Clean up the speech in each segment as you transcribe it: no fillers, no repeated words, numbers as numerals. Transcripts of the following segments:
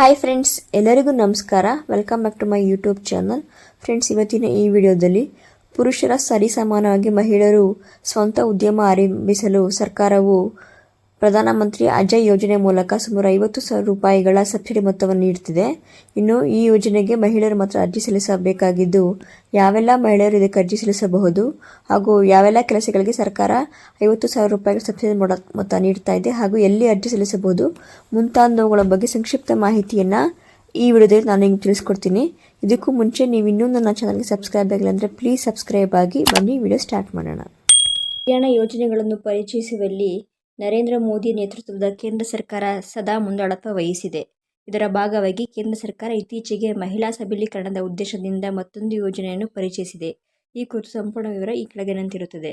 Hi friends, ಎಲ್ಲರಿಗೂ ನಮಸ್ಕಾರ. Welcome back to my YouTube channel. Friends, ಇವತ್ತಿನ ಈ ವಿಡಿಯೋದಲ್ಲಿ ಪುರುಷರ ಸರಿಸಮಾನವಾಗಿ ಮಹಿಳೆಯರು ಸ್ವಂತ ಉದ್ಯಮ ಆರಂಭಿಸಲು ಸರ್ಕಾರವು ಪ್ರಧಾನಮಂತ್ರಿ ಅಜಯ್ ಯೋಜನೆ ಮೂಲಕ ಸುಮಾರು 50,000 ರೂಪಾಯಿಗಳ ಸಬ್ಸಿಡಿ ಮೊತ್ತವನ್ನು ನೀಡುತ್ತಿದೆ. ಇನ್ನು ಈ ಯೋಜನೆಗೆ ಮಹಿಳೆಯರು ಮಾತ್ರ ಅರ್ಜಿ ಸಲ್ಲಿಸಬೇಕಾಗಿದ್ದು, ಯಾವೆಲ್ಲ ಮಹಿಳೆಯರು ಇದಕ್ಕೆ ಅರ್ಜಿ ಸಲ್ಲಿಸಬಹುದು ಹಾಗೂ ಯಾವೆಲ್ಲ ಕೆಲಸಗಳಿಗೆ ಸರ್ಕಾರ 50,000 ರೂಪಾಯಿಗಳ ಸಬ್ಸಿಡಿ ಮೊತ್ತ ನೀಡ್ತಾ ಇದೆ ಹಾಗೂ ಎಲ್ಲಿ ಅರ್ಜಿ ಸಲ್ಲಿಸಬಹುದು ಮುಂತಾದವುಗಳ ಬಗ್ಗೆ ಸಂಕ್ಷಿಪ್ತ ಮಾಹಿತಿಯನ್ನು ಈ ವಿಡಿಯೋದಲ್ಲಿ ನಾನು ನಿಮಗೆ ತಿಳಿಸ್ಕೊಡ್ತೀನಿ. ಇದಕ್ಕೂ ಮುಂಚೆ ನೀವು ಇನ್ನೂ ನನ್ನ ಚಾನಲ್ಗೆ ಸಬ್ಸ್ಕ್ರೈಬ್ ಆಗಿಲ್ಲ ಅಂದರೆ ಪ್ಲೀಸ್ ಸಬ್ಸ್ಕ್ರೈಬ್ ಆಗಿ ಬನ್ನಿ ವಿಡಿಯೋ ಸ್ಟಾರ್ಟ್ ಮಾಡೋಣ. ಕಲ್ಯಾಣ ಯೋಜನೆಗಳನ್ನು ಪರಿಚಯಿಸುವಲ್ಲಿ ನರೇಂದ್ರ ಮೋದಿ ನೇತೃತ್ವದ ಕೇಂದ್ರ ಸರ್ಕಾರ ಸದಾ ಮುಂದಾಳತ್ವ ವಹಿಸಿದೆ. ಇದರ ಭಾಗವಾಗಿ ಕೇಂದ್ರ ಸರ್ಕಾರ ಇತ್ತೀಚೆಗೆ ಮಹಿಳಾ ಸಬಲೀಕರಣದ ಉದ್ದೇಶದಿಂದ ಮತ್ತೊಂದು ಯೋಜನೆಯನ್ನು ಪರಿಚಯಿಸಿದೆ. ಈ ಕುರಿತು ಸಂಪೂರ್ಣ ವಿವರ ಈ ಕೆಳಗಿನಂತಿರುತ್ತದೆ.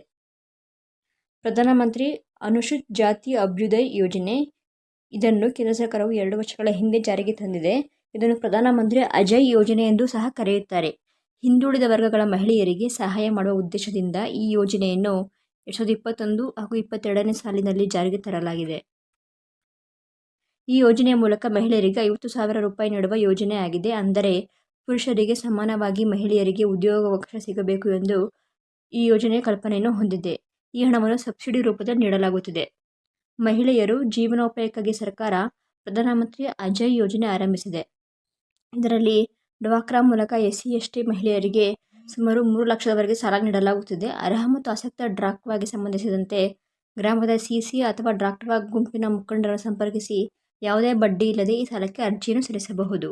ಪ್ರಧಾನಮಂತ್ರಿ ಅನುಸೂಚಿತ ಜಾತಿ ಅಭ್ಯುದಯ ಯೋಜನೆ. ಇದನ್ನು ಕೇಂದ್ರ ಸರ್ಕಾರವು 2 ವರ್ಷಗಳ ಹಿಂದೆ ಜಾರಿಗೆ ತಂದಿದೆ. ಇದನ್ನು ಪ್ರಧಾನಮಂತ್ರಿ ಅಜಯ್ ಯೋಜನೆ ಎಂದು ಸಹ ಕರೆಯುತ್ತಾರೆ. ಹಿಂದುಳಿದ ವರ್ಗಗಳ ಮಹಿಳೆಯರಿಗೆ ಸಹಾಯ ಮಾಡುವ ಉದ್ದೇಶದಿಂದ ಈ ಯೋಜನೆಯನ್ನು 2021 ಹಾಗೂ 2022ನೇ ಸಾಲಿನಲ್ಲಿ ಜಾರಿಗೆ ತರಲಾಗಿದೆ. ಈ ಯೋಜನೆಯ ಮೂಲಕ ಮಹಿಳೆಯರಿಗೆ 50,000 ರೂಪಾಯಿ ನೀಡುವ ಯೋಜನೆ ಆಗಿದೆ. ಅಂದರೆ ಪುರುಷರಿಗೆ ಸಮಾನವಾಗಿ ಮಹಿಳೆಯರಿಗೆ ಉದ್ಯೋಗಾವಕಾಶ ಸಿಗಬೇಕು ಎಂದು ಈ ಯೋಜನೆಯ ಕಲ್ಪನೆಯನ್ನು ಹೊಂದಿದೆ. ಈ ಹಣವನ್ನು ಸಬ್ಸಿಡಿ ರೂಪದಲ್ಲಿ ನೀಡಲಾಗುತ್ತಿದೆ. ಮಹಿಳೆಯರು ಜೀವನೋಪಾಯಕ್ಕಾಗಿ ಸರ್ಕಾರ ಪ್ರಧಾನಮಂತ್ರಿ ಅಜಯ್ ಯೋಜನೆ ಆರಂಭಿಸಿದೆ. ಇದರಲ್ಲಿ ಡ್ವಾಕ್ರಾ ಮೂಲಕ SC/ST ಮಹಿಳೆಯರಿಗೆ ಸುಮಾರು 3 ಲಕ್ಷದವರೆಗೆ ಸಾಲ ನೀಡಲಾಗುತ್ತಿದೆ. ಅರ್ಹ ಮತ್ತು ಆಸಕ್ತ ಡ್ವಾಕ್ರಾಗೆ ಸಂಬಂಧಿಸಿದಂತೆ ಗ್ರಾಮದ CC ಅಥವಾ ಡ್ವಾಕ್ರಾ ಗುಂಪಿನ ಮುಖಂಡರನ್ನು ಸಂಪರ್ಕಿಸಿ ಯಾವುದೇ ಬಡ್ಡಿ ಇಲ್ಲದೆ ಈ ಸಾಲಕ್ಕೆ ಅರ್ಜಿಯನ್ನು ಸಲ್ಲಿಸಬಹುದು.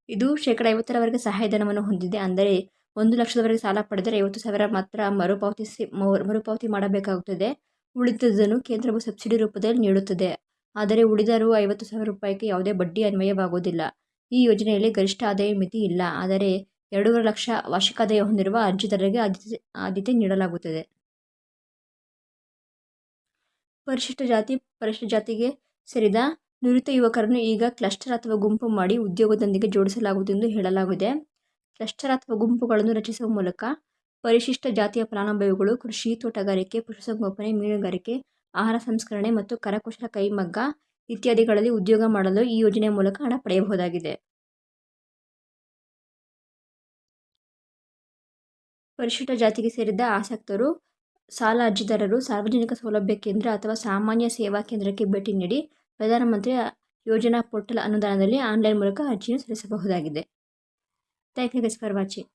ಇದು ಶೇಕಡಾ 50ರವರೆಗೆ ಸಹಾಯಧನವನ್ನು ಹೊಂದಿದೆ. ಅಂದರೆ 1 ಲಕ್ಷದವರೆಗೆ ಸಾಲ ಪಡೆದರೆ 50,000 ಮಾತ್ರ ಮರುಪಾವತಿ ಮಾಡಬೇಕಾಗುತ್ತದೆ. ಉಳಿದದ್ದನ್ನು ಕೇಂದ್ರವು ಸಬ್ಸಿಡಿ ರೂಪದಲ್ಲಿ ನೀಡುತ್ತದೆ. ಆದರೆ ಉಳಿದ ರೂ. 50,000 ರೂಪಾಯಿಗೆ ಯಾವುದೇ ಬಡ್ಡಿ ಅನ್ವಯವಾಗುವುದಿಲ್ಲ. ಈ ಯೋಜನೆಯಲ್ಲಿ ಗರಿಷ್ಠ ಆದಾಯ ಮಿತಿ ಇಲ್ಲ. ಆದರೆ 2.5 ಲಕ್ಷ ವಾರ್ಷಿಕ ಆದಾಯ ಹೊಂದಿರುವ ಅರ್ಜಿದಾರರಿಗೆ ಆದ್ಯತೆ ನೀಡಲಾಗುತ್ತದೆ. ಪರಿಶಿಷ್ಟ ಜಾತಿ, ಪರಿಶಿಷ್ಟ ಜಾತಿಗೆ ಸೇರಿದ ನುರಿತ ಯುವಕರನ್ನು ಈಗ ಕ್ಲಸ್ಟರ್ ಅಥವಾ ಗುಂಪು ಮಾಡಿ ಉದ್ಯೋಗದೊಂದಿಗೆ ಜೋಡಿಸಲಾಗುವುದು ಎಂದು ಹೇಳಲಾಗಿದೆ. ಕ್ಲಸ್ಟರ್ ಅಥವಾ ಗುಂಪುಗಳನ್ನು ರಚಿಸುವ ಮೂಲಕ ಪರಿಶಿಷ್ಟ ಜಾತಿಯ ಫಲಾನುಭವಿಗಳು ಕೃಷಿ, ತೋಟಗಾರಿಕೆ, ಪಶುಸಂಗೋಪನೆ, ಮೀನುಗಾರಿಕೆ, ಆಹಾರ ಸಂಸ್ಕರಣೆ ಮತ್ತು ಕರಕುಶಲ ಕೈಮಗ್ಗ ಇತ್ಯಾದಿಗಳಲ್ಲಿ ಉದ್ಯೋಗ ಮಾಡಲು ಈ ಯೋಜನೆಯ ಮೂಲಕ ಹಣ ಪಡೆಯಬಹುದಾಗಿದೆ. ಪರಿಶಿಷ್ಟ ಜಾತಿಗೆ ಸೇರಿದ ಆಸಕ್ತರು ಸಾಲ ಅರ್ಜಿದಾರರು ಸಾರ್ವಜನಿಕ ಸೌಲಭ್ಯ ಕೇಂದ್ರ ಅಥವಾ ಸಾಮಾನ್ಯ ಸೇವಾ ಕೇಂದ್ರಕ್ಕೆ ಭೇಟಿ ನೀಡಿ ಪ್ರಧಾನಮಂತ್ರಿ ಯೋಜನಾ ಪೋರ್ಟಲ್ ಅನುದಾನದಲ್ಲಿ ಆನ್ಲೈನ್ ಮೂಲಕ ಅರ್ಜಿಯನ್ನು ಸಲ್ಲಿಸಬಹುದಾಗಿದೆ. Thank you guys for watching.